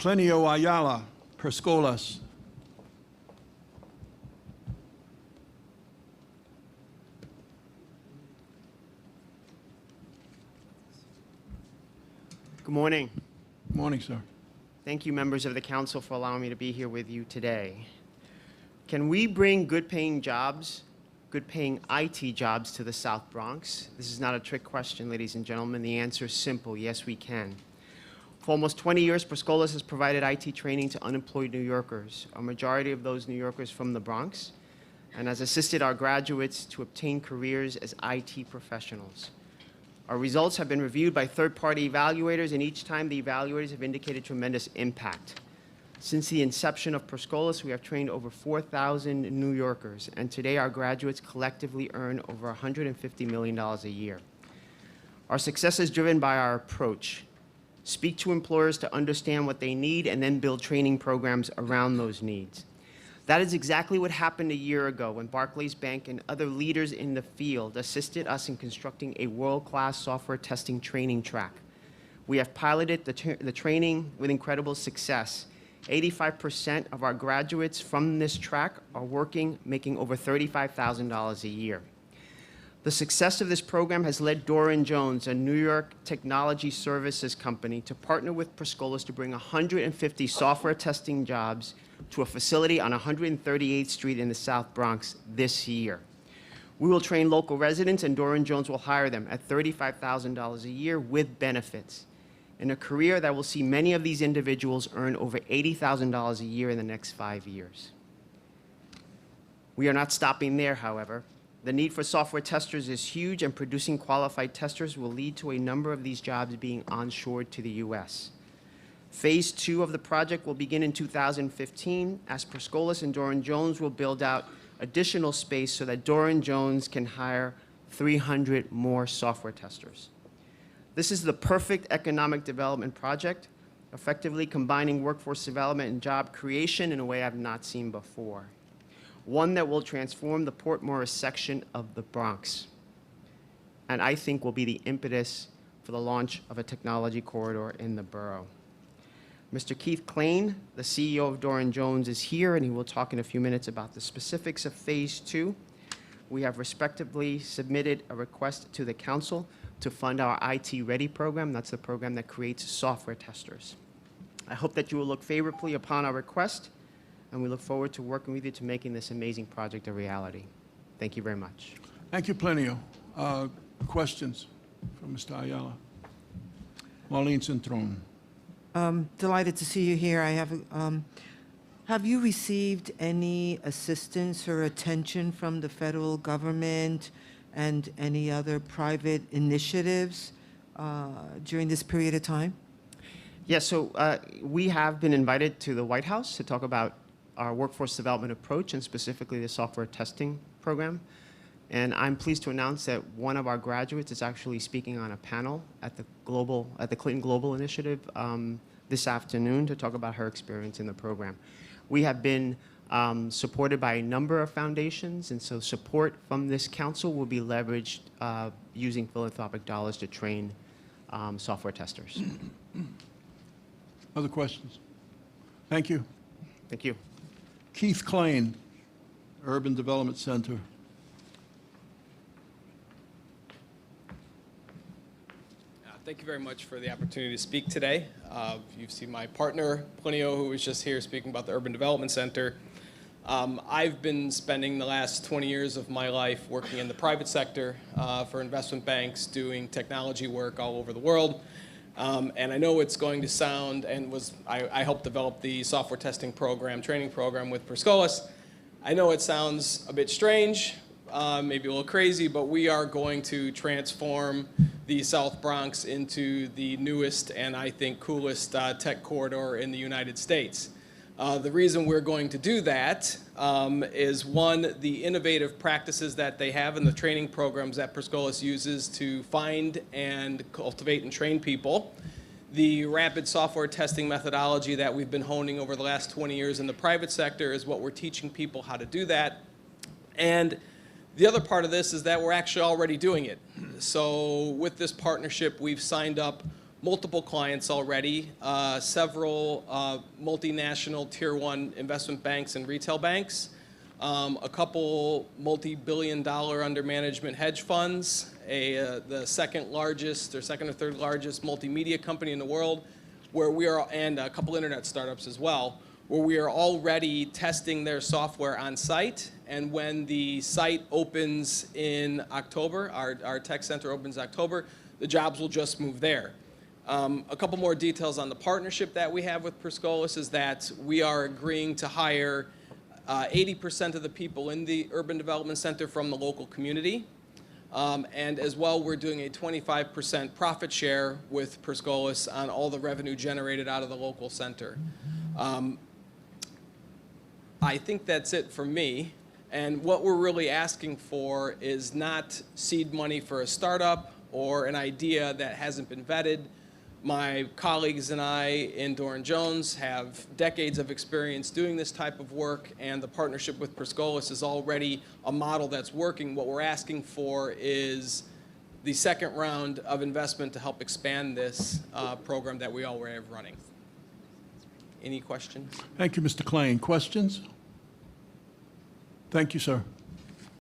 Plenio Ayala, Perscolas. Good morning. Good morning, sir. Thank you, members of the council, for allowing me to be here with you today. Can we bring good-paying jobs, good-paying IT jobs to the South Bronx? This is not a trick question, ladies and gentlemen. The answer is simple: yes, we can. For almost 20 years, Perscolas has provided IT training to unemployed New Yorkers, a majority of those New Yorkers from the Bronx, and has assisted our graduates to obtain careers as IT professionals. Our results have been reviewed by third-party evaluators, and each time the evaluators have indicated tremendous impact. Since the inception of Perscolas, we have trained over 4,000 New Yorkers, and today our graduates collectively earn over $150 million a year. Our success is driven by our approach. Speak to employers to understand what they need and then build training programs around those needs. That is exactly what happened a year ago when Barclays Bank and other leaders in the field assisted us in constructing a world-class software testing training track. We have piloted the training with incredible success. 85% of our graduates from this track are working, making over $35,000 a year. The success of this program has led Doran Jones, a New York technology services company, to partner with Perscolas to bring 150 software testing jobs to a facility on 138th Street in the South Bronx this year. We will train local residents, and Doran Jones will hire them at $35,000 a year with benefits, in a career that will see many of these individuals earn over $80,000 a year in the next 5 years. We are not stopping there, however. The need for software testers is huge, and producing qualified testers will lead to a number of these jobs being onshored to the U.S. Phase 2 of the project will begin in 2015, as Perscolas and Doran Jones will build out additional space so that Doran Jones can hire 300 more software testers. This is the perfect economic development project, effectively combining workforce development and job creation in a way I've not seen before. One that will transform the Port Morris section of the Bronx, and I think will be the impetus for the launch of a technology corridor in the borough. Mr. Keith Klain, the CEO of Doran Jones, is here, and he will talk in a few minutes about the specifics of Phase 2. We have respectively submitted a request to the council to fund our IT Ready program. That's the program that creates software testers. I hope that you will look favorably upon our request, and we look forward to working with you to making this amazing project a reality. Thank you very much. Thank you, Plenio. Questions from Mr. Ayala? Marlene Centron. Delighted to see you here. Have you received any assistance or attention from the federal government and any other private initiatives during this period of time? Yes, so we have been invited to the White House to talk about our workforce development approach, and specifically the software testing program. And I'm pleased to announce that one of our graduates is actually speaking on a panel at the Clinton Global Initiative this afternoon to talk about her experience in the program. We have been supported by a number of foundations, and so support from this council will be leveraged using philanthropic dollars to train software testers. Other questions? Thank you. Thank you. Keith Klain, Urban Development Center. Thank you very much for the opportunity to speak today. You've seen my partner, Plenio, who was just here speaking about the Urban Development Center. I've been spending the last 20 years of my life working in the private sector for investment banks, doing technology work all over the world. And I know it's going to sound, and I helped develop the software testing program, training program with Perscolas. I know it sounds a bit strange, maybe a little crazy, but we are going to transform the South Bronx into the newest and I think coolest tech corridor in the United States. The reason we're going to do that is, one, the innovative practices that they have in the training programs that Perscolas uses to find and cultivate and train people. The rapid software testing methodology that we've been honing over the last 20 years in the private sector is what we're teaching people how to do that. And the other part of this is that we're actually already doing it. So with this partnership, we've signed up multiple clients already, several multinational Tier 1 investment banks and retail banks, a couple multi-billion-dollar under management hedge funds, the second largest or second or third largest multimedia company in the world, where we are, and a couple internet startups as well, where we are already testing their software on site. And when the site opens in October, our tech center opens in October, the jobs will just move there. A couple more details on the partnership that we have with Perscolis is that we are agreeing to hire 80% of the people in the Urban Development Center from the local community. And as well, we're doing a 25% profit share with Perscolis on all the revenue generated out of the local center. I think that's it for me. And what we're really asking for is not seed money for a startup or an idea that hasn't been vetted. My colleagues and I in Doran Jones have decades of experience doing this type of work, and the partnership with Perscolis is already a model that's working. What we're asking for is the second round of investment to help expand this program that we already have running. Any questions? Thank you, Mr. Klain. Questions? Thank you, sir.